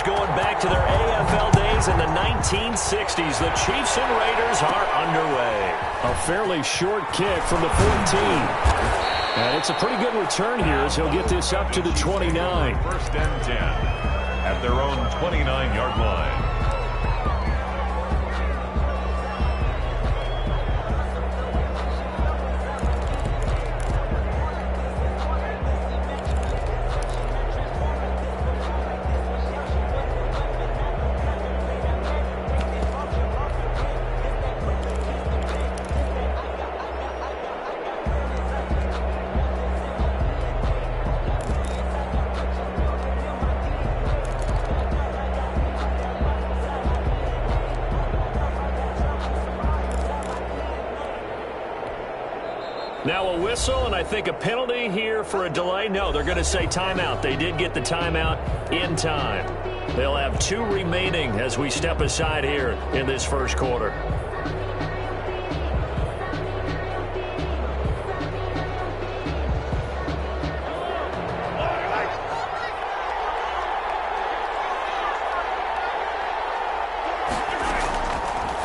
Raiders going back to their AFL days in the 1960s. The Chiefs and Raiders are underway. A fairly short kick from the 14. And it's a pretty good return here as he'll get this up to the 29. First and 10 at their own 29-yard line. Now a whistle, and I think a penalty here for a delay. No, they're going to say timeout. They did get the timeout in time. They'll have 2 remaining as we step aside here in this first quarter.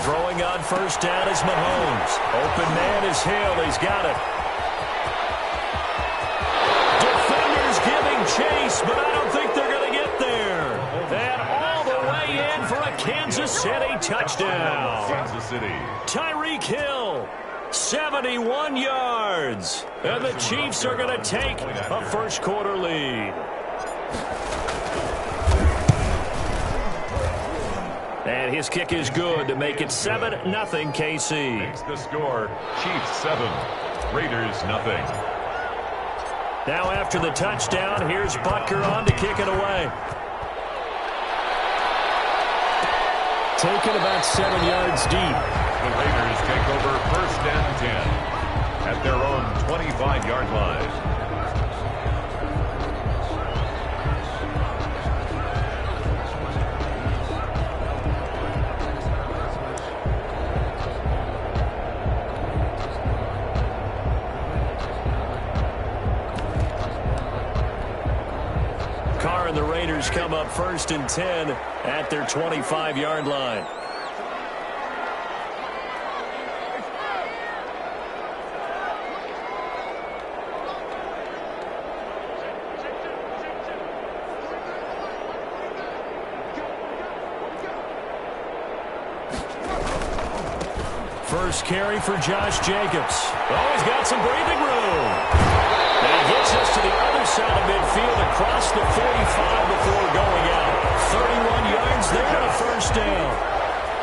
Throwing on first down is Mahomes. Open man is Hill. He's got it. Defenders giving chase, but I don't think they're going to get there. And all the way in for a Kansas City touchdown. Kansas City. Tyreek Hill, 71 yards. And the Chiefs are going to take a first quarter lead. And his kick is good to make it 7-0 KC. Makes the score Chiefs 7, Raiders nothing. Now after the touchdown, here's Butker on to kick it away. Taken about 7 yards deep. The Raiders take over first and 10 at their own 25-yard line. And the Raiders come up first and 10 at their 25-yard line. First carry for Josh Jacobs. Oh, he's got some breathing room. And he gets us to the other side of midfield across the 45 before going out. 31 yards there and a first down.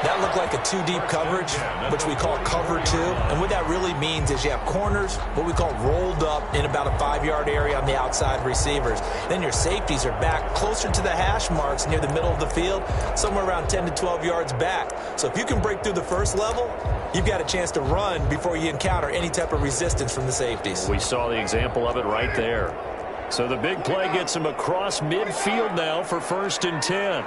That looked like a 2-deep coverage, which we call cover 2. And what that really means is you have corners, what we call rolled up in about a 5-yard area on the outside receivers. Then your safeties are back closer to the hash marks near the middle of the field, somewhere around 10 to 12 yards back. So if you can break through the first level, you've got a chance to run before you encounter any type of resistance from the safeties. We saw the example of it right there. So the big play gets him across midfield now for first and 10.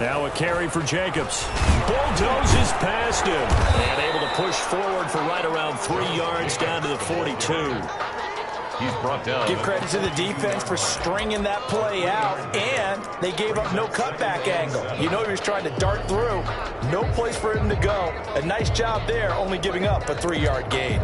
Now a carry for Jacobs. Bulldozes past him. And able to push forward for right around 3 yards down to the 42. He's brought down. Give credit to the defense for stringing that play out, and they gave up no cutback angle. You know he was trying to dart through. No place for him to go. A nice job there, only giving up a 3-yard gain.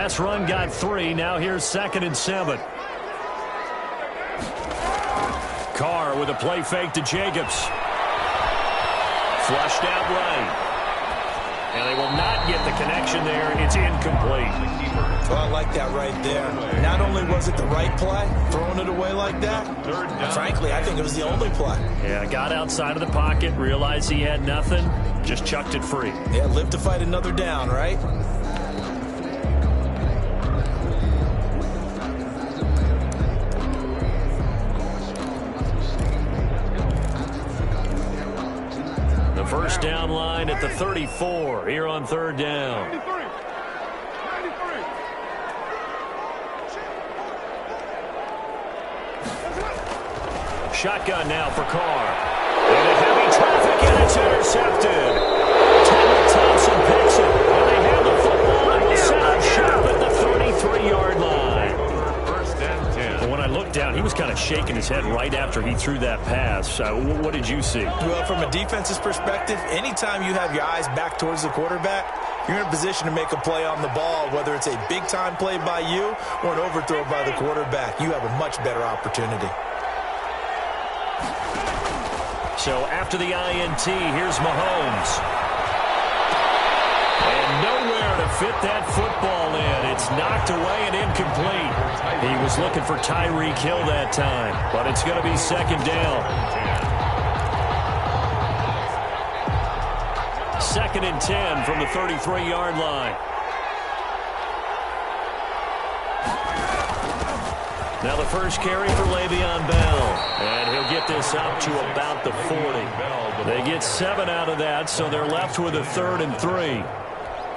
Last run got 3. Now here's 2nd and 7. Carr with a play fake to Jacobs. Flushed out right. And they will not get the connection there. It's incomplete. Well, I like that right there. Not only was it the right play, throwing it away like that, frankly, I think it was the only play. Yeah, got outside of the pocket, realized he had nothing, just chucked it free. Yeah, live to fight another down, right? The first down line at the 34 here on third down. Shotgun now for Carr. Into heavy traffic, and it's intercepted. Taylor Thompson picks it, and they have the football and will set up shop at the 33-yard line. First and 10. When I looked down, he was kind of shaking his head right after he threw that pass. What did you see? Well, from a defense's perspective, anytime you have your eyes back towards the quarterback, you're in a position to make a play on the ball, whether it's a big-time play by you or an overthrow by the quarterback. You have a much better opportunity. So after the INT, here's Mahomes. And nowhere to fit that football in. It's knocked away and incomplete. He was looking for Tyreek Hill that time, but it's going to be second down. Second and 10 from the 33-yard line. Now the first carry for Le'Veon Bell. And he'll get this up to about the 40. They get 7 out of that, so they're left with a 3rd and 3.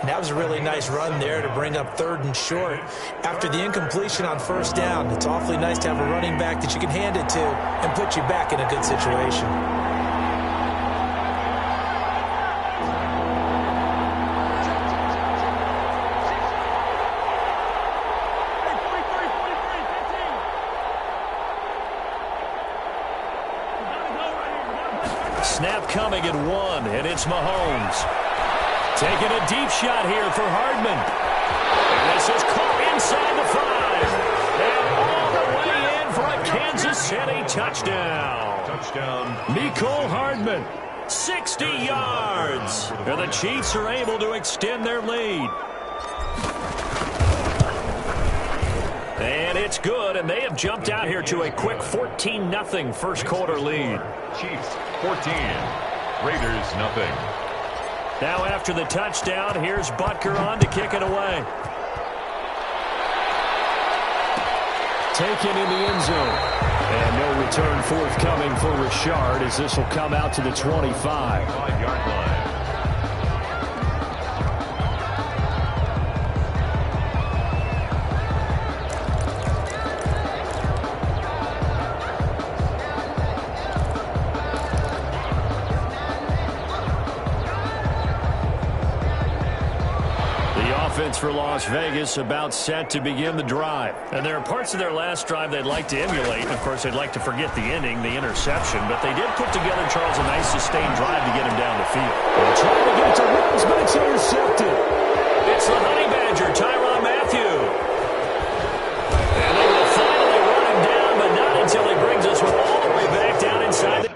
That was a really nice run there to bring up 3rd and short. After the incompletion on first down, it's awfully nice to have a running back that you can hand it to and put you back in a good situation. Snap coming at 1, and it's Mahomes. Taking a deep shot here for Hardman. And this is caught inside the 5. And all the way in for a Kansas City touchdown. Touchdown. Mecole Hardman, 60 yards. And the Chiefs are able to extend their lead. And it's good, and they have jumped out here to a quick 14-0 first quarter lead. Chiefs 14. Raiders nothing. Now after the touchdown, here's Butker on to kick it away. Taken in the end zone. And no return forthcoming for Richard as this will come out to the 25. 5-yard line. For Las Vegas about set to begin the drive. And there are parts of their last drive they'd like to emulate. Of course, they'd like to forget the inning, the interception, but they did put together, Charles, a nice sustained drive to get him down the field. They're trying to get to Rose, but it's intercepted. It's the Honey Badger, Tyrann Mathieu. And they will finally run him down, but not until he brings us all the way back down inside the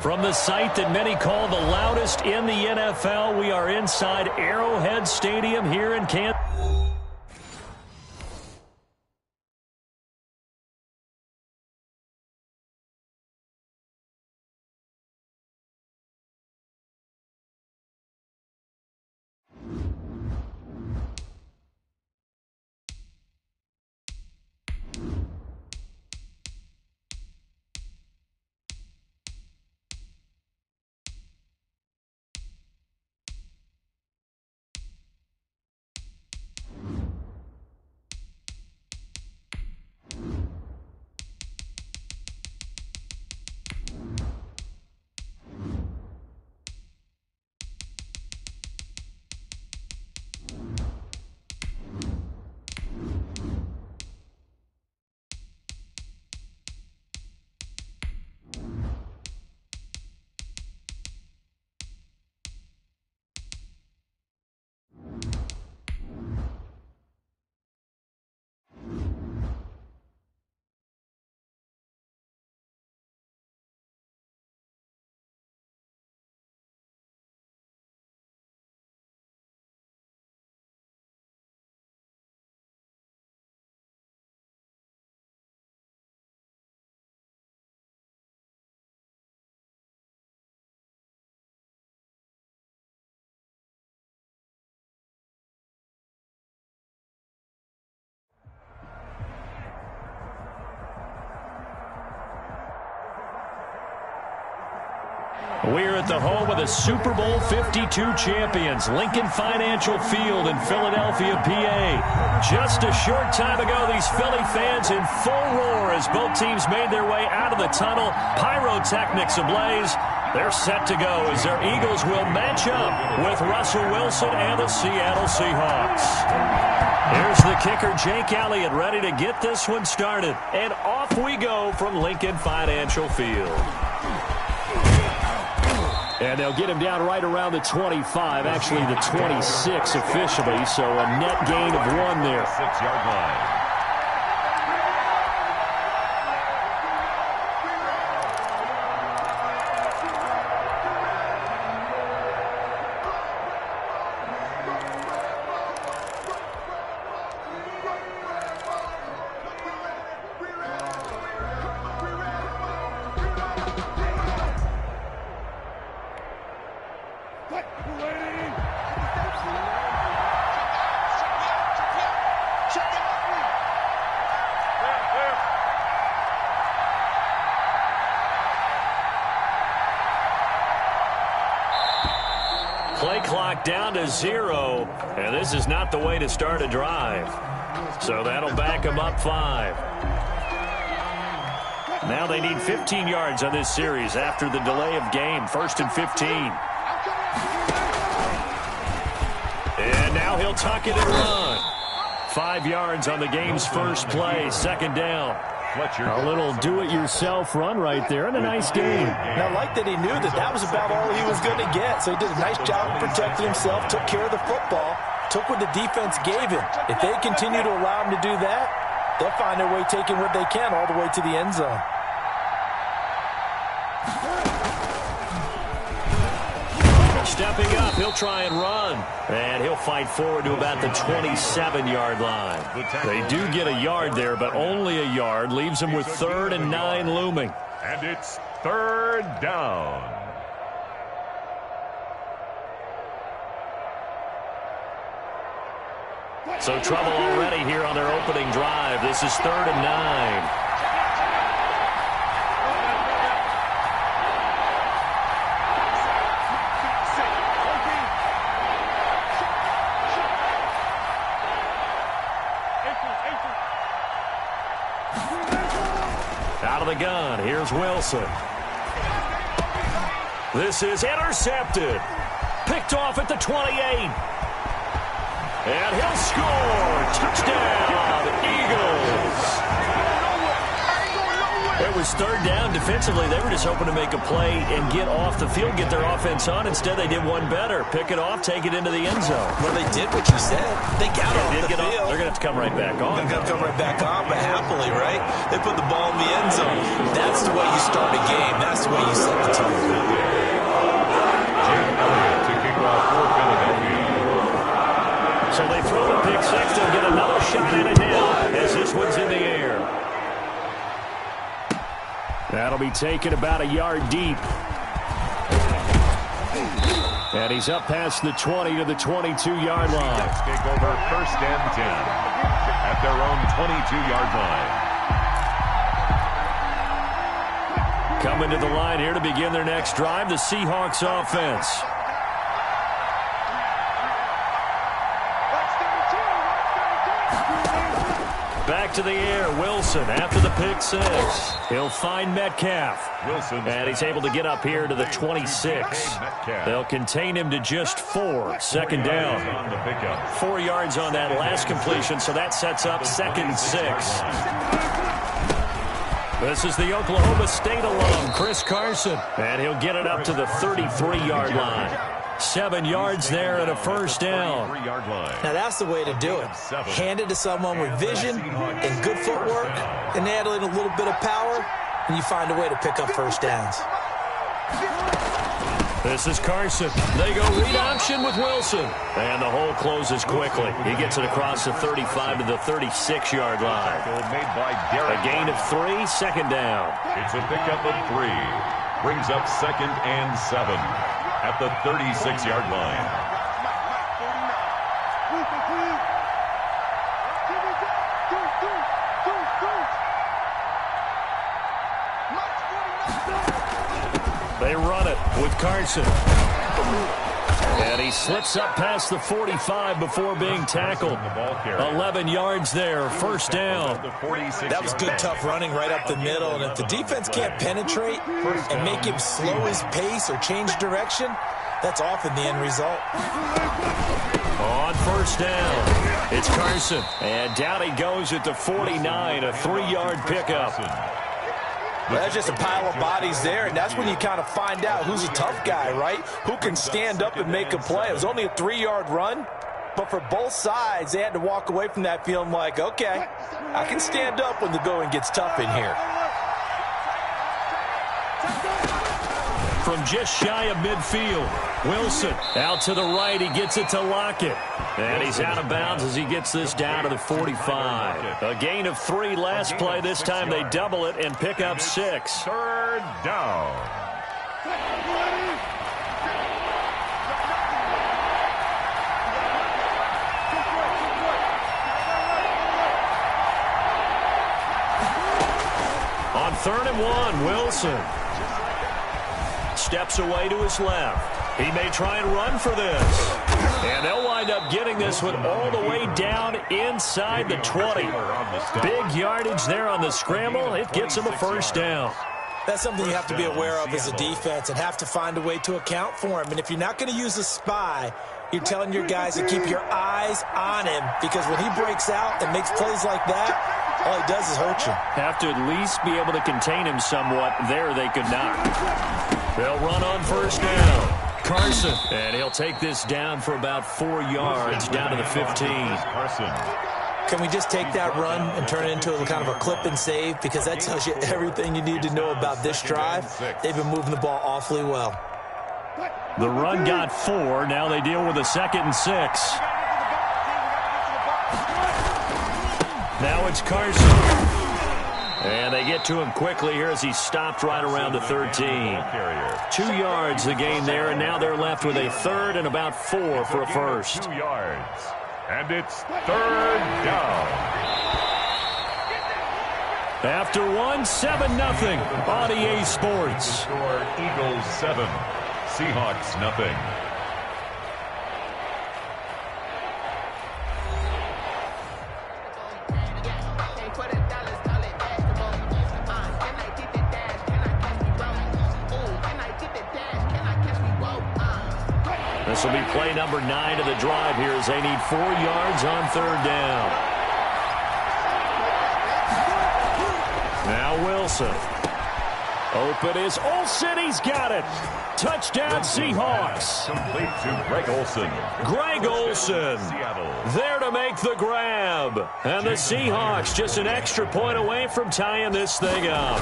From the site that many call the loudest in the NFL, we are inside Arrowhead Stadium here in Kansas. We're at the home of the Super Bowl 52 champions, Lincoln Financial Field in Philadelphia, PA. Just a short time ago, these Philly fans in full roar as both teams made their way out of the tunnel. Pyrotechnics ablaze. They're set to go as their Eagles will match up with Russell Wilson and the Seattle Seahawks. Here's the kicker, Jake Elliott, ready to get this one started. And off we go from Lincoln Financial Field. And they'll get him down right around the 25, actually the 26 officially, so a net gain of 1 there. 6-yard line. Play clock down to 0, and this is not the way to start a drive. So that'll back them up 5. Now they need 15 yards on this series after the delay of game. 1st and 15. And now he'll tuck it and run. 5 yards on the game's first play. 2nd down. A little do-it-yourself run right there, and a nice game. Now, I like that he knew that that was about all he was going to get, so he did a nice job of protecting himself, took care of the football, took what the defense gave him. If they continue to allow him to do that, they'll find their way taking what they can all the way to the end zone. Stepping up, he'll try and run. And he'll fight forward to about the 27-yard line. They do get a yard there, but only a yard. Leaves them with 3rd and 9 looming. And it's 3rd down. So trouble already here on their opening drive. This is 3rd and 9. Out of the gun, here's Wilson. This is intercepted. Picked off at the 28. And he'll score. Touchdown, Eagles. It it was third down. Defensively, they were just hoping to make a play and get off the field, get their offense on. Instead, they did one better. Pick it off, take it into the end zone. Well, they did what you said. They got off the field. They're going to have to come right back on. They're going to come right back on, but happily, right? They put the ball in the end zone. That's the way you start a game. That's the way you set the tone. To kick off for Philadelphia. So they throw the pick six. They'll get another shot at it now as this one's in the air. That'll be taken about a yard deep. And he's up past the 20 to the 22-yard line. Let's take over first and 10 at their own 22-yard line. Coming to the line here to begin their next drive, the Seahawks offense. Back to the air, Wilson after the pick six. He'll find Metcalf. And he's able to get up here to the 26. They'll contain him to just 4. Second down. 4 yards on that last completion, so that sets up second and 6. This is the Oklahoma State alum, Chris Carson. And he'll get it up to the 33-yard line. 7 yards there and a first down. Now that's the way to do it. Hand it to someone with vision and good footwork, and add in a little bit of power, and you find a way to pick up first downs. This is Carson. They go read option with Wilson. And the hole closes quickly. He gets it across the 35 to the 36-yard line. A gain of 3, second down. It's a pickup of 3. Brings up second and 7 at the 36-yard line. They run it with Carson. And he slips up past the 45 before being tackled. 11 yards there, first down. That was good, tough running right up the middle. And if the defense can't penetrate and make him slow his pace or change direction, that's often the end result. On first down, it's Carson. And down he goes at the 49, a 3-yard pickup. Well, that's just a pile of bodies there, and that's when you kind of find out who's a tough guy, right? Who can stand up and make a play. It was only a 3-yard run, but for both sides, they had to walk away from that feeling like, okay, I can stand up when the going gets tough in here. From just shy of midfield, Wilson out to the right. He gets it to Lockett. And he's out of bounds as he gets this down to the 45. A gain of 3 last play. This time they double it and pick up 6. Third down. On 3rd and 1, Wilson steps away to his left. He may try and run for this. And they'll wind up getting this one all the way down inside the 20. Big yardage there on the scramble. It gets him a first down. That's something you have to be aware of as a defense and have to find a way to account for him. And if you're not going to use a spy, you're telling your guys to keep your eyes on him, because when he breaks out and makes plays like that, all he does is hurt you. Have to at least be able to contain him somewhat. There they could not. They'll run on first down. Carson, and he'll take this down for about 4 yards, down to the 15. Can we just take that run and turn it into a kind of a clip and save? Because that tells you everything you need to know about this drive. They've been moving the ball awfully well. The run got 4. Now they deal with a 2nd and 6. Now it's Carson. And they get to him quickly here as he stopped right around the 13. 2 yards the gain there, and now they're left with a 3rd and about 4 for a first. 2 yards. And it's 3rd down. After 1, 7-0 on EA Sports. Score Eagles 7, Seahawks nothing. This will be play number 9 of the drive here as they need 4 yards on 3rd down. Now Wilson. Open is Olsen. He's got it. Touchdown, Seahawks. Complete to Greg Olsen. Greg Olsen there to make the grab. And the Seahawks just an extra point away from tying this thing up.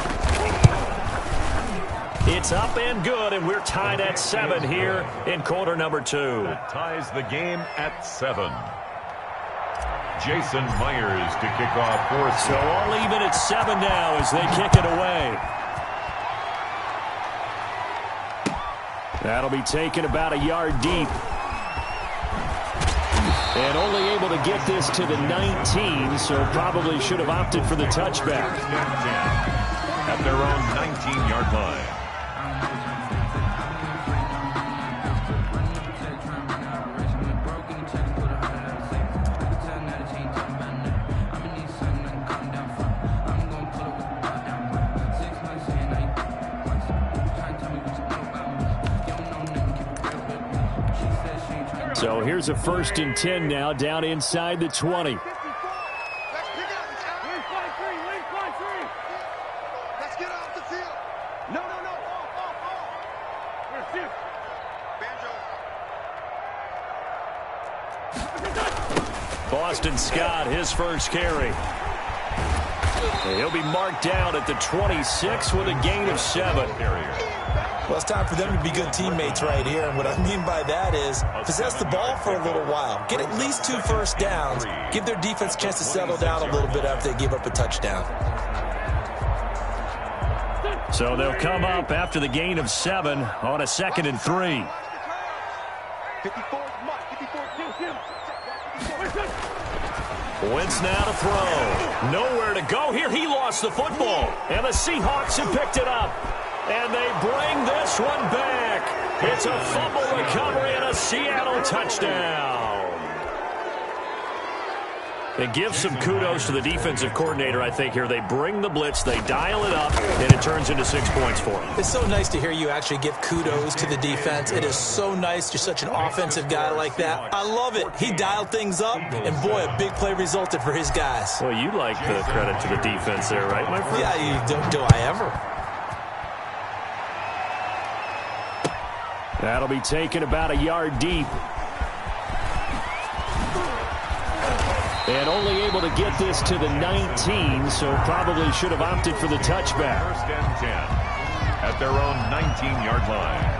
It's up and good, and we're tied at 7 here in quarter number 2. That ties the game at 7. Jason Myers to kick off for us. So all even at 7 now as they kick it away. That'll be taken about a yard deep. And only able to get this to the 19, so probably should have opted for the touchback. At their own 19-yard line. So here's a 1st and 10 now, down inside the 20. Let's get off the field. No. Boston Scott, his first carry. He'll be marked down at the 26 with a gain of 7. Well, it's time for them to be good teammates right here. And what I mean by that is possess the ball for a little while. Get at least 2 first downs. Give their defense a chance to settle down a little bit after they give up a touchdown. So they'll come up after the gain of 7 on a 2nd and 3. 54, Wentz now to throw. Nowhere to go here. He lost the football. And the Seahawks have picked it up. And they bring this one back. It's a fumble recovery and a Seattle touchdown. They give some kudos to the defensive coordinator, I think, here. They bring the blitz, they dial it up, and it turns into 6 points for them. It's so nice to hear you actually give kudos to the defense. It is so nice. You're such an offensive guy like that. I love it. He dialed things up, and boy, a big play resulted for his guys. Well, you like the credit to the defense there, right, my friend? Yeah, do I ever? That'll be taken about a yard deep. And only able to get this to the 19, so probably should have opted for the touchback. 1st and 10 at their own 19-yard line.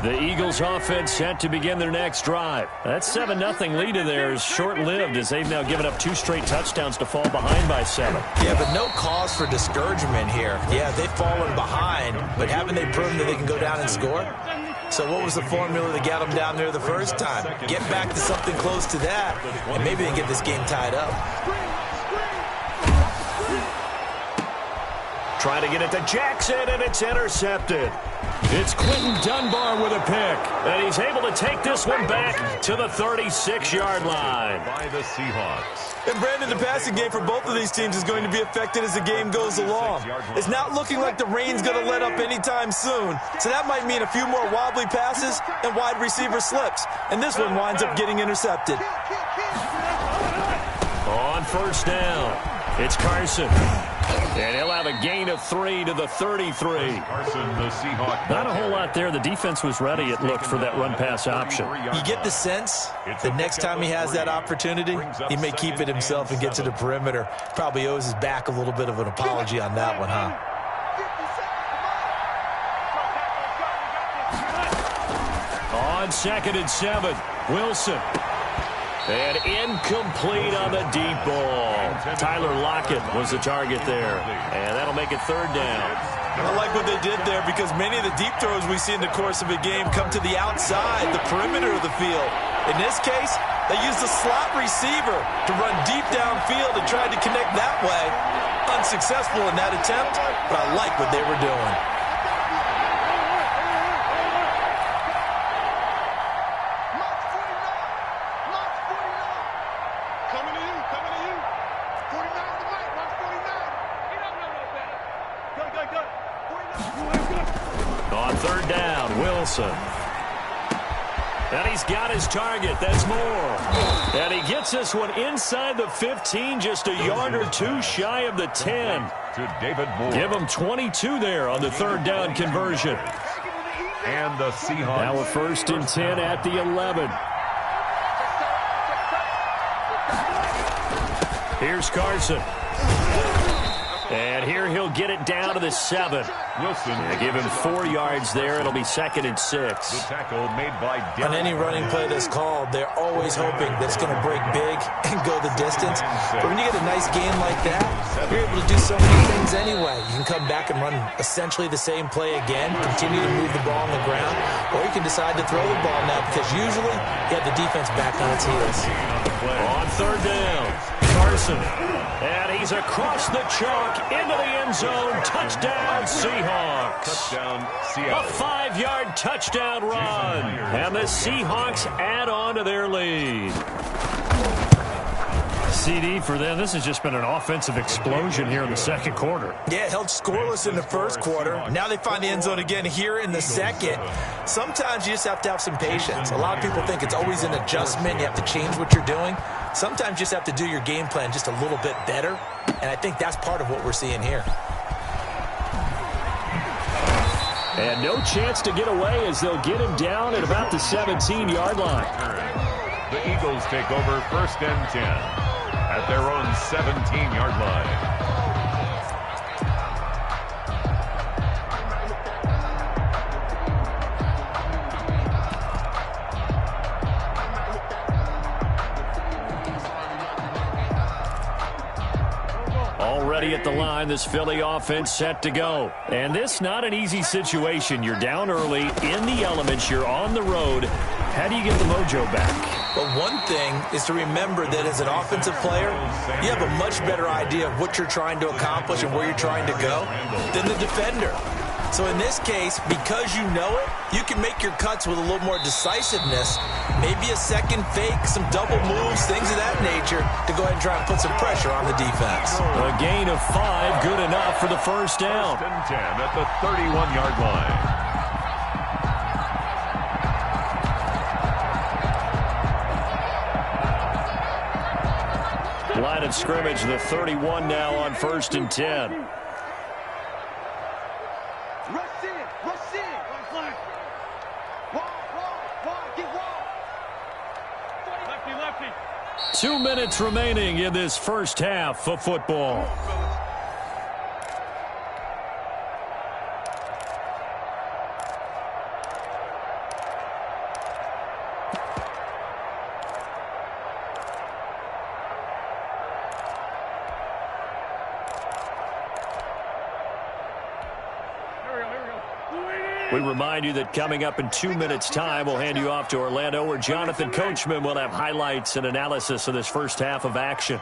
The Eagles offense set to begin their next drive. That 7-0 lead of theirs short-lived as they've now given up 2 straight touchdowns to fall behind by 7. Yeah, but no cause for discouragement here. Yeah, they've fallen behind, but haven't they proven that they can go down and score? So what was the formula that got them down there the first time? Get back to something close to that, and maybe they can get this game tied up. Try to get it to Jackson, and it's intercepted. It's Quentin Dunbar with a pick, and he's able to take this one back to the 36-yard line. By the Seahawks. And Brandon, the passing game for both of these teams is going to be affected as the game goes along. It's not looking like the rain's going to let up anytime soon, so that might mean a few more wobbly passes and wide receiver slips. And this one winds up getting intercepted. On 1st down, it's Carson. And he'll have a gain of 3 to the 33. Carson, the Seahawk. Not a whole lot there. The defense was ready, it looked, for that run-pass option. You get the sense that next time he has that opportunity, he may keep it himself and get to the perimeter. Probably owes his back a little bit of an apology on that one, huh? On 2nd and 7, Wilson. And incomplete on the deep ball. Tyler Lockett was the target there. And that'll make it 3rd down. I like what they did there because many of the deep throws we see in the course of a game come to the outside, the perimeter of the field. In this case, they used a slot receiver to run deep downfield and tried to connect that way. Unsuccessful in that attempt, but I like what they were doing. On 3rd down, Wilson. And he's got his target. That's more. And he gets this one inside the 15, just a yard or two shy of the 10. To David Moore. Give him 22 there on the third down conversion. And the Seahawks. Now a 1st and 10 at the 11. Here's Carson. And here he'll get it down to the 7. Wilson. Give him 4 yards there. It'll be 2nd and 6. The tackle made by On any running play that's called, they're always hoping that it's going to break big and go the distance. But when you get a nice game like that, you're able to do so many things anyway. You can come back and run essentially the same play again, continue to move the ball on the ground, or you can decide to throw the ball now because usually you have the defense back on its heels. On 3rd down, Carson. And he's across the chalk into the end zone. Touchdown, Seahawks. Touchdown, Seattle. A 5-yard touchdown run. And the Seahawks add on to their lead. CD for them. This has just been an offensive explosion here in the second quarter. Yeah, held scoreless in the first quarter. Now they find the end zone again here in the second. Sometimes you just have to have some patience. A lot of people think it's always an adjustment. You have to change what you're doing. Sometimes you just have to do your game plan just a little bit better. And I think that's part of what we're seeing here. And no chance to get away as they'll get him down at about the 17-yard line. The Eagles take over 1st and 10 at their own 17-yard line. Already at the line, this Philly offense set to go. And this not an easy situation. You're down early, in the elements, you're on the road. How do you get the mojo back? But one thing is to remember that as an offensive player, you have a much better idea of what you're trying to accomplish and where you're trying to go than the defender. So in this case, because you know it, you can make your cuts with a little more decisiveness, maybe a second fake, some double moves, things of that nature, to go ahead and try and put some pressure on the defense. A gain of 5, good enough for the first down. 1st and 10 at the 31-yard line. Line of scrimmage, the 31 now on 1st and 10. Rush in. Wall, get wall. Lefty. 2 minutes remaining in this first half of football. We remind you that coming up in 2 minutes' time, we'll hand you off to Orlando, where Jonathan Coachman will have highlights and analysis of this first half of action.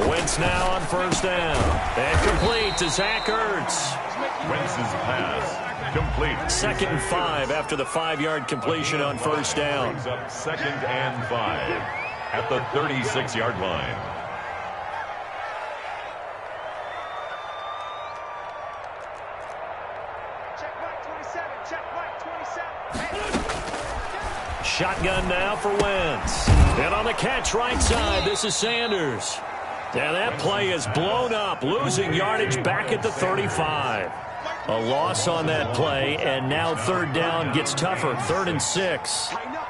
Wentz now on 1st down. And complete to Zach Ertz. Wentz's pass complete. 2nd and 5 after the 5-yard completion on 1st down. Brings up 2nd and 5 at the 36-yard line. Shotgun now for Wentz. And on the catch right side, this is Sanders. And that play is blown up, losing yardage back at the 35. A loss on that play, and now 3rd down gets tougher, 3rd and 6. Tighten up.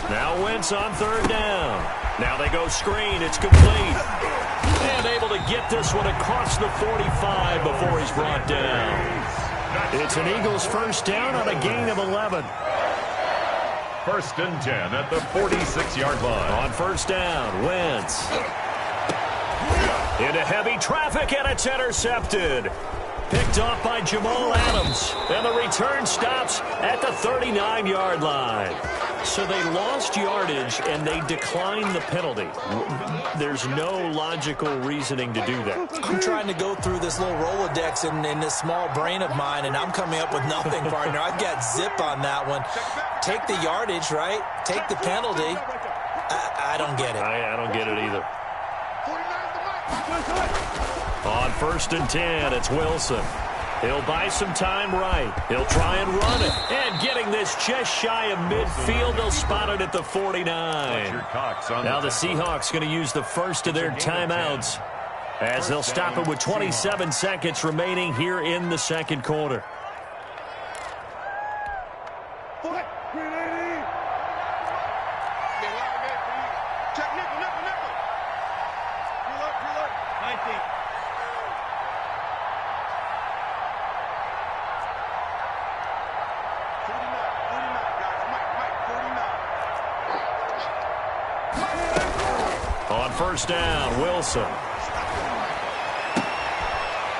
Now Wentz on 3rd down. Now they go screen, it's complete. And able to get this one across the 45 before he's brought down. It's an Eagles first down on a gain of 11. 1st and 10 at the 46-yard line. On 1st down, Wentz. Into heavy traffic, and it's intercepted. Picked off by Jamal Adams. And the return stops at the 39-yard line. So they lost yardage, and they declined the penalty. There's no logical reasoning to do that. I'm trying to go through this little Rolodex in this small brain of mine, and I'm coming up with nothing, partner. I've got zip on that one. Take the yardage, right? Take the penalty. I don't get it. I don't get it either. On 1st and 10, it's Wilson. He'll buy some time right. He'll try and run it. And getting this just shy of midfield, they'll spot it at the 49. Now the Seahawks going to use the first of their timeouts as they'll stop it with 27 seconds remaining here in the second quarter. On 1st down, Wilson.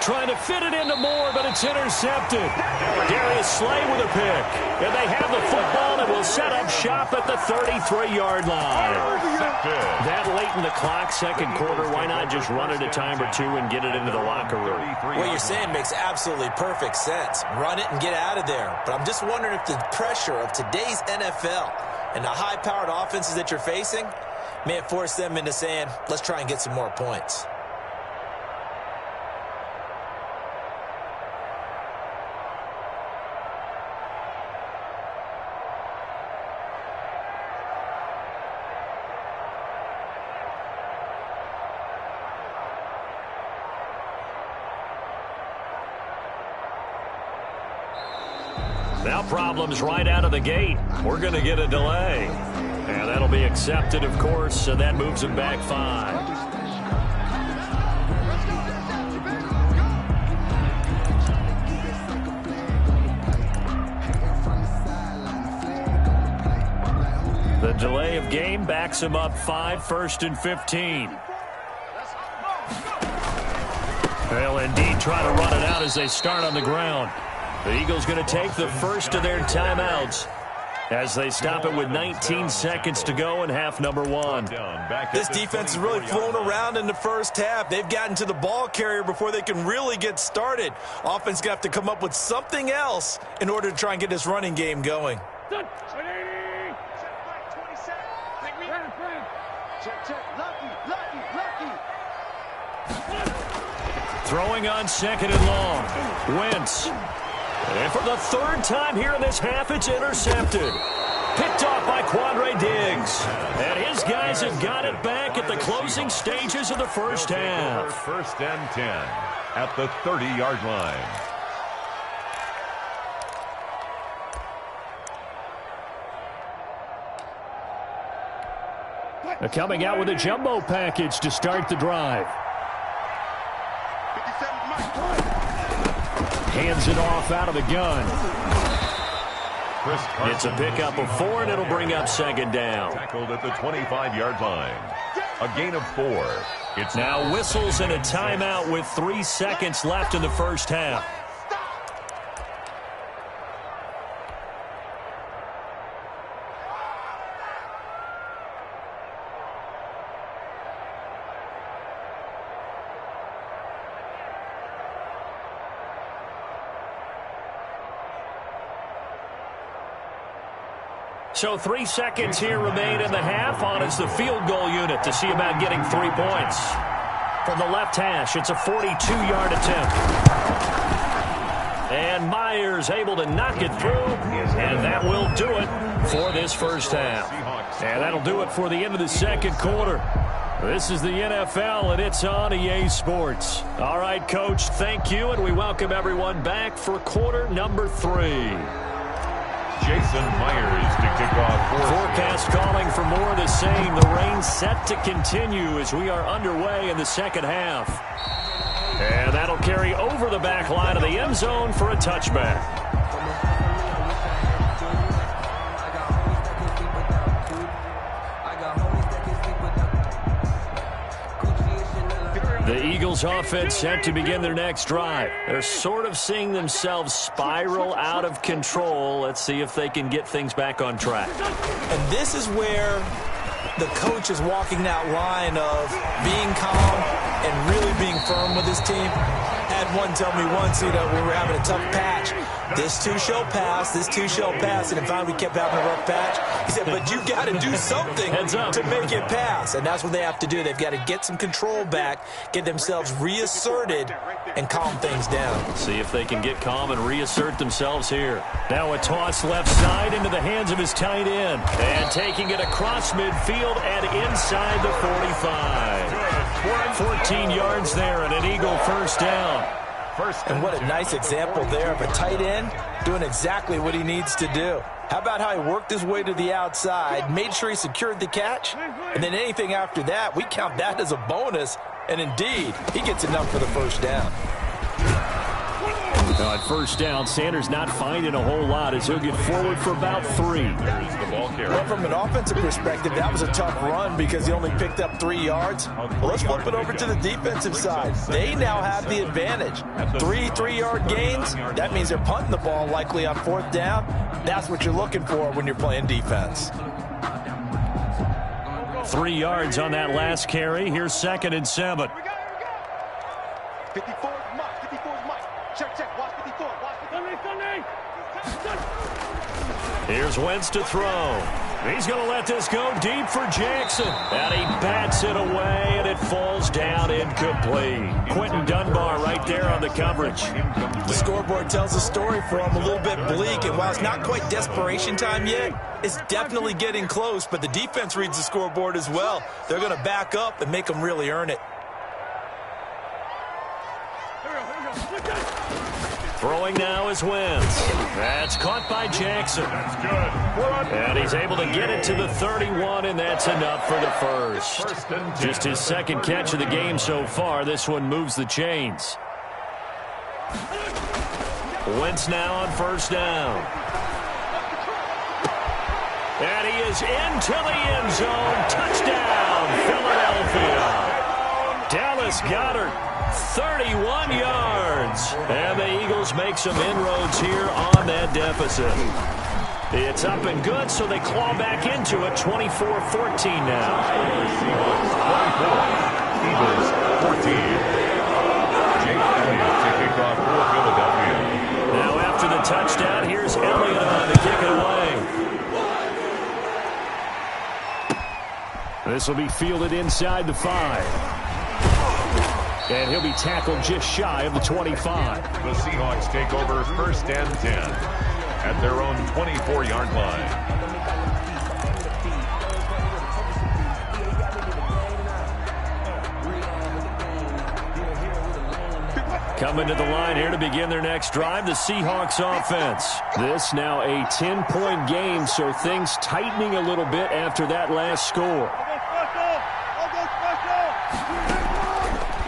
Trying to fit it into Moore, but it's intercepted. Darius Slay with a pick. And they have the football and will set up shop at the 33-yard line. That late in the clock, second quarter, why not just run it a time or two and get it into the locker room? What you're saying makes absolutely perfect sense. Run it and get out of there. But I'm just wondering if the pressure of today's NFL and the high-powered offenses that you're facing may have forced them into saying, let's try and get some more points. Now problems right out of the gate. We're going to get a delay. And that'll be accepted, of course, and that moves them back 5. The delay of game backs them up 5, 1st and 15. They'll indeed try to run it out as they start on the ground. The Eagles going to take the first of their timeouts as they stop it with 19 seconds to go in half number 1. This defense is really flown around in the first half. They've gotten to the ball carrier before they can really get started. Offense going to have to come up with something else in order to try and get this running game going. Throwing on 2nd and long. Wentz. And for the 3rd time here in this half, it's intercepted. Picked off by Quandre Diggs. And his guys have got it back at the closing stages of the first half. 1st and 10 at the 30-yard line. Coming out with a jumbo package to start the drive. Hands it off out of the gun. It's a pickup of 4, and it'll bring up 2nd down. Tackled at the 25-yard line. A gain of 4. It's now whistles and a timeout with 3 seconds left in the first half. So 3 seconds here remain in the half. On is the field goal unit to see about getting 3 points. From the left hash, it's a 42-yard attempt. And Myers able to knock it through, and that will do it for this first half. And that'll do it for the end of the second quarter. This is the NFL, and it's on EA Sports. All right, Coach, thank you, and we welcome everyone back for quarter number 3. Jason Myers to kick off. Forecast calling for more of the same. The rain set to continue as we are underway in the second half. And that'll carry over the back line of the end zone for a touchback. The Eagles offense set to begin their next drive. They're sort of seeing themselves spiral out of control. Let's see if they can get things back on track. And this is where the coach is walking that line of being calm and really being firm with his team. had one tell me once, when we were having a tough patch, this too shall pass, this too shall pass, and finally we kept having a rough patch. He said, but you got to do something to make it pass, and that's what they have to do. They've got to get some control back, get themselves reasserted, and calm things down. See if they can get calm and reassert themselves here. Now a toss left side into the hands of his tight end, and taking it across midfield and inside the 45. 14 yards there and an Eagle first down. And what a nice example there of a tight end doing exactly what he needs to do. How about how he worked his way to the outside, made sure he secured the catch, and then anything after that, we count that as a bonus, and indeed, he gets enough for the first down. Now at first down, Sanders not finding a whole lot as he'll get forward for about 3. There's the ball carrier. Well, from an offensive perspective, that was a tough run because he only picked up 3 yards. Well, let's flip it over to the defensive side. They now have the advantage. 3 3-yard gains, that means they're punting the ball likely on 4th down. That's what you're looking for when you're playing defense. 3 yards on that last carry. Here's 2nd and 7. 54 is Mike. 54 is Mike. Check. Watch 54. Watch 54. Here's Wentz to throw. He's going to let this go deep for Jackson. And he bats it away, and it falls down incomplete. Quentin Dunbar right there on the coverage. The scoreboard tells a story for him, a little bit bleak, and while it's not quite desperation time yet, it's definitely getting close, but the defense reads the scoreboard as well. They're going to back up and make them really earn it. Throwing now is Wentz. That's caught by Jackson. That's good. And he's able to get it to the 31, and that's enough for the first. Just his 2nd catch of the game so far. This one moves the chains. Wentz now on first down. And he is into the end zone. Touchdown, Philadelphia. Dallas Goedert, 31 yards. And the Eagles make some inroads here on that deficit. It's up and good, so they claw back into it, 24-14 now. Eagles 14. Jake Elliott to kick off for Philadelphia. Now after the touchdown, here's Elliott on to kick it away. This will be fielded inside the 5. And he'll be tackled just shy of the 25. The Seahawks take over 1st and 10 at their own 24-yard line. Coming to the line here to begin their next drive, the Seahawks offense. This now a 10-point game, so things tightening a little bit after that last score.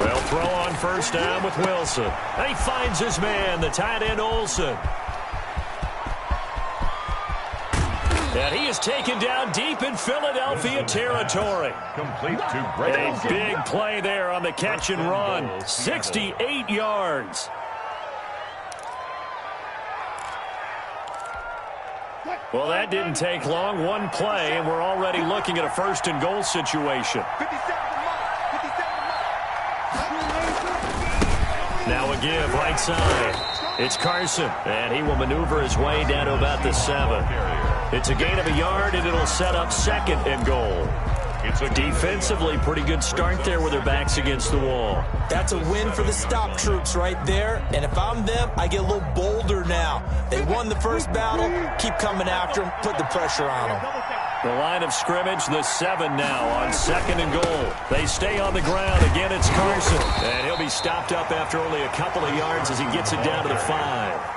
They'll throw on first down with Wilson. And he finds his man, the tight end Olsen. And he is taken down deep in Philadelphia territory. Complete to Greg. A big play there on the catch and run. 68 yards. Well, that didn't take long. One play, and we're already looking at a 1st and goal situation. 57 Now a give right side. It's Carson, and he will maneuver his way down to about the 7. It's a gain of a yard, and it'll set up 2nd and goal. It's a defensively pretty good start there with their backs against the wall. That's a win for the stop troops right there, and if I'm them, I get a little bolder now. They won the first battle, keep coming after them, put the pressure on them. The line of scrimmage, the 7 now on 2nd and goal. They stay on the ground. Again, it's Carson. And he'll be stopped up after only a couple of yards as he gets it down to the 5.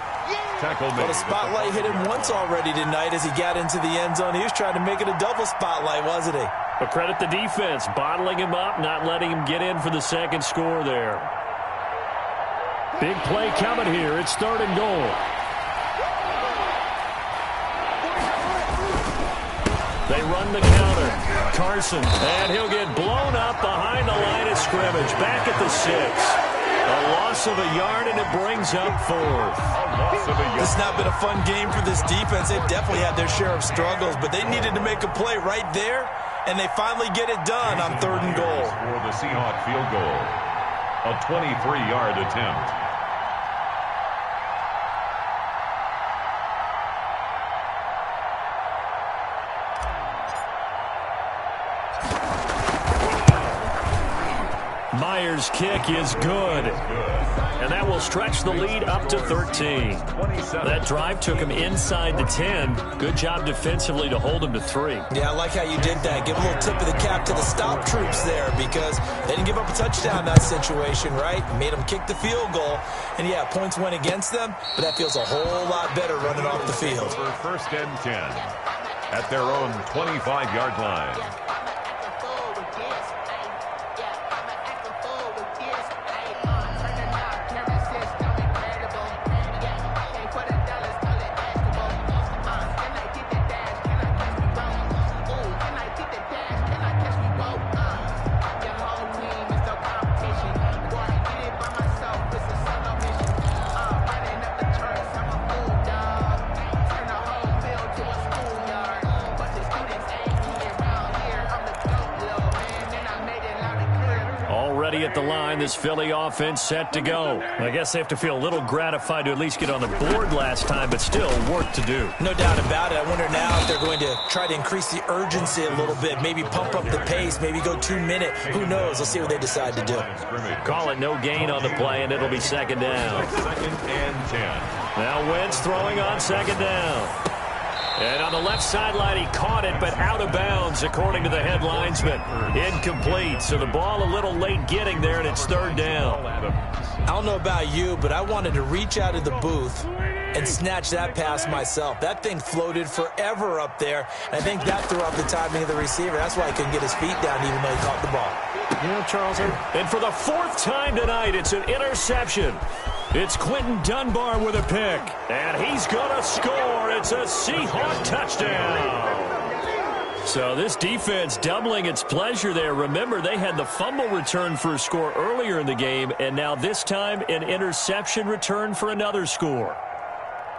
Well, the spotlight hit him once already tonight as he got into the end zone. He was trying to make it a double spotlight, wasn't he? But credit the defense, bottling him up, not letting him get in for the 2nd score there. Big play coming here. It's 3rd and goal. They run the counter. Carson, and he'll get blown up behind the line of scrimmage. Back at the 6. A loss of a yard, and it brings up 4th. This has not been a fun game for this defense. They've definitely had their share of struggles, but they needed to make a play right there, and they finally get it done on 3rd and goal. For the Seahawks field goal. A 23-yard attempt. Myers' kick is good. And that will stretch the lead up to 13. That drive took him inside the 10. Good job defensively to hold him to 3. Yeah, I like how you did that. Give a little tip of the cap to the stop troops there because they didn't give up a touchdown in that situation, right? Made them kick the field goal. And, yeah, points went against them, but that feels a whole lot better running off the field. First and 10 at their own 25-yard line. At the line, this Philly offense set to go. I guess they have to feel a little gratified to at least get on the board last time, but still work to do. No doubt about it. I wonder now if they're going to try to increase the urgency a little bit, maybe pump up the pace, maybe go 2-minute. Who knows? Let's see what they decide to do. Call it no gain on the play, and it'll be second down. Second and 10. Now Wentz throwing on second down. And on the left sideline, he caught it, but out of bounds, according to the head linesman. Incomplete, so the ball a little late getting there, and it's third down. I don't know about you, but I wanted to reach out of the booth and snatch that pass myself. That thing floated forever up there. I think that threw off the timing of the receiver. That's why he couldn't get his feet down even though he caught the ball. Yeah, Charles. And for the fourth time tonight, it's an interception. It's Quentin Dunbar with a pick. And he's going to score. It's a Seahawk touchdown. So this defense doubling its pleasure there. Remember, they had the fumble return for a score earlier in the game, and now this time an interception return for another score.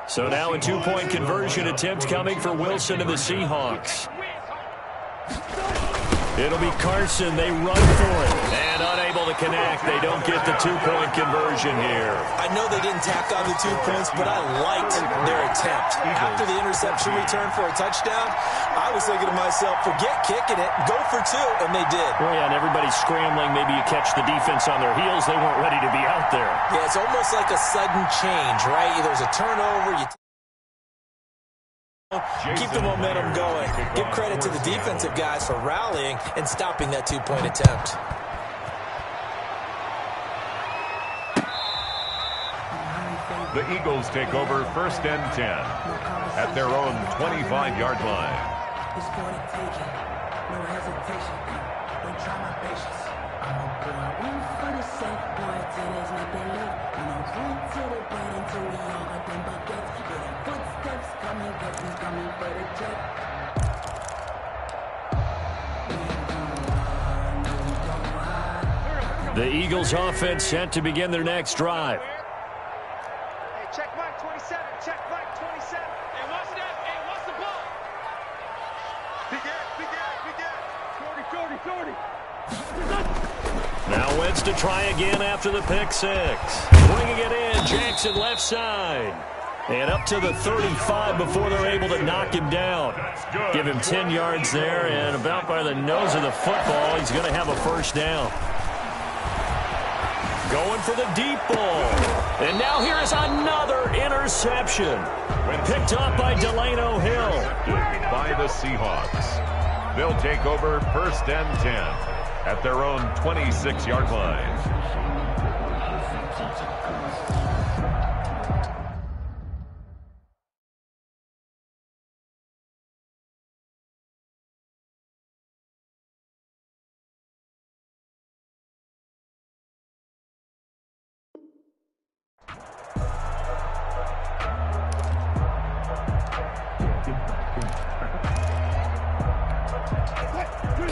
So now a two-point conversion attempt coming for Wilson and the Seahawks. It'll be Carson. They run for it. And unable to connect. They don't get the two-point conversion here. I know they didn't tack on the 2 points, but I liked their attempt. After the interception return for a touchdown, I was thinking to myself, forget kicking it, go for 2, and they did. Well, yeah, and everybody's scrambling. Maybe you catch the defense on their heels. They weren't ready to be out there. Yeah, it's almost like a sudden change, right? There's a turnover. You keep the momentum going. Give credit to the defensive guys for rallying and stopping that 2-point attempt. The Eagles take over first and 10 at their own 25-yard line. The Eagles offense set to begin their next drive. Hey, check Mike 27. Check Mike 27. Hey, watch that. Hey, watch the ball. Big gap. 40. Now Wentz to try again after the pick six. Bringing it in, Jackson left side. And up to the 35 before they're able to knock him down. Give him 10 yards there, and about by the nose of the football, he's going to have a first down. Going for the deep ball. And now here is another interception. Picked up by Delano Hill. By the Seahawks. They'll take over first and 10 at their own 26-yard line.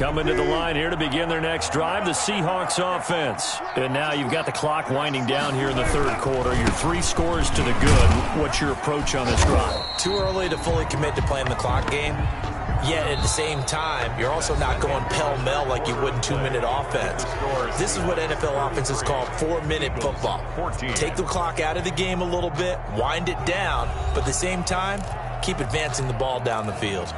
Coming to the line here to begin their next drive, the Seahawks offense. And now you've got the clock winding down here in the third quarter. Your 3 scores to the good. What's your approach on this drive? Too early to fully commit to playing the clock game. Yet at the same time, you're also not going pell-mell like you would in 2-minute offense. This is what NFL offenses call 4-minute football. Take the clock out of the game a little bit, wind it down, but at the same time, keep advancing the ball down the field.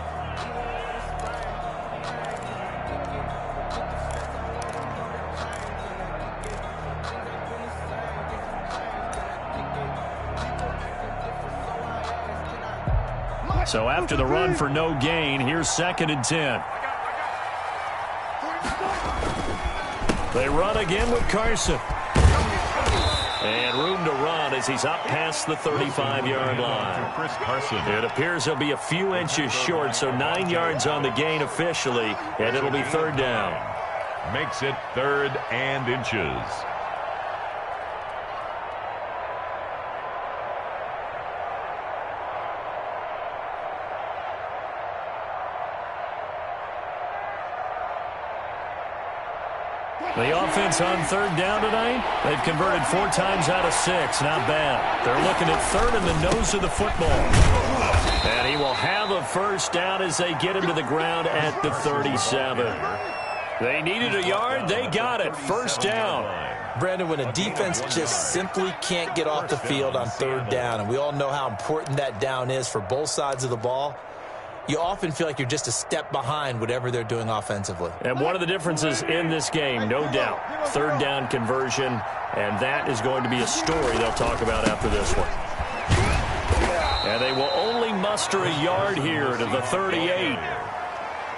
So after the run for no gain, here's 2nd and 10. They run again with Carson. And room to run as he's up past the 35-yard line. It appears he'll be a few inches short, so 9 yards on the gain officially, and it'll be 3rd down. Makes it 3rd and inches. The offense on 3rd down tonight, they've converted 4 times out of 6. Not bad. They're looking at 3rd in the nose of the football. And he will have a 1st down as they get him to the ground at the 37. They needed a yard. They got it. 1st down. Brandon, when a defense just simply can't get off the field on 3rd down, and we all know how important that down is for both sides of the ball, you often feel like you're just a step behind whatever they're doing offensively. And one of the differences in this game, no doubt, 3rd down conversion, and that is going to be a story they'll talk about after this one. And they will only muster a yard here to the 38.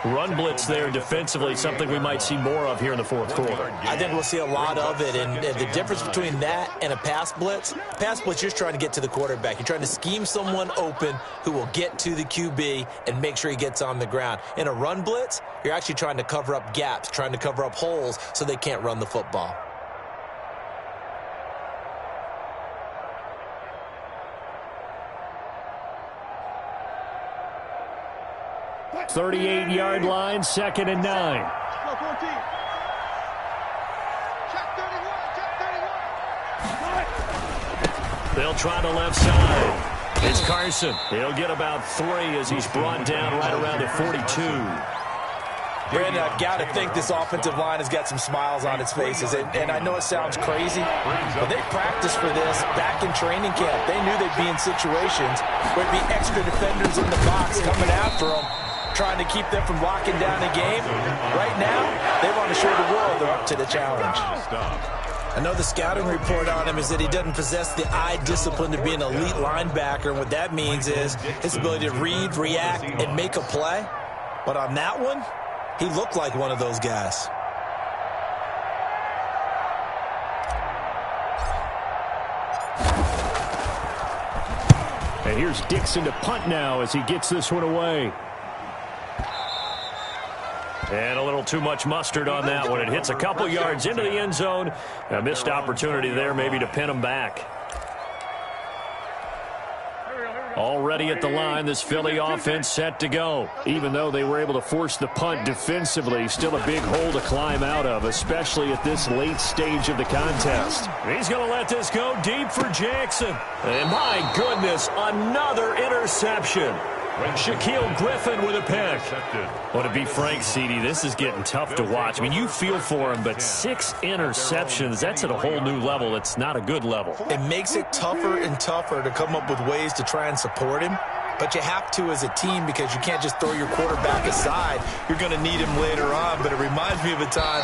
Run blitz there defensively, something we might see more of here in the 4th quarter. I think we'll see a lot of it, and the difference between that and a pass blitz, you're just trying to get to the quarterback. You're trying to scheme someone open who will get to the QB and make sure he gets on the ground. In a run blitz, you're actually trying to cover up gaps, trying to cover up holes so they can't run the football. – 38-yard line, 2nd and 9. They'll try the left side. It's Carson. He'll get about 3 as he's brought down right around the 42. Brandon, I've got to think this offensive line has got some smiles on its faces. And I know it sounds crazy, but they practiced for this back in training camp. They knew they'd be in situations where there'd be extra defenders in the box coming after them, trying to keep them from locking down a game. Right now, they want to show the world they're up to the challenge. I know the scouting report on him is that he doesn't possess the eye discipline to be an elite linebacker, and what that means is his ability to read, react, and make a play. But on that one, he looked like one of those guys. And here's Dixon to punt now as he gets this one away. And a little too much mustard on that one. It hits a couple yards into the end zone. A missed opportunity there maybe to pin him back. Already at the line, this Philly offense set to go. Even though they were able to force the punt defensively, still a big hole to climb out of, especially at this late stage of the contest. He's going to let this go deep for Jackson. And my goodness, another interception. Shaquille Griffin with a pick. Well, to be frank, CD, this is getting tough to watch. I mean, you feel for him, but 6 interceptions, that's at a whole new level. It's not a good level. It makes it tougher and tougher to come up with ways to try and support him. But you have to as a team because you can't just throw your quarterback aside. You're going to need him later on. But it reminds me of a time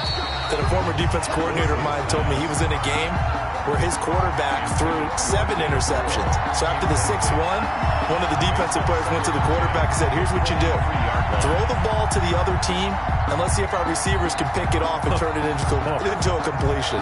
that a former defense coordinator of mine told me he was in a game where his quarterback threw 7 interceptions. So after the 6th one of the defensive players went to the quarterback and said, here's what you do. Throw the ball to the other team, and let's see if our receivers can pick it off and turn it into a completion.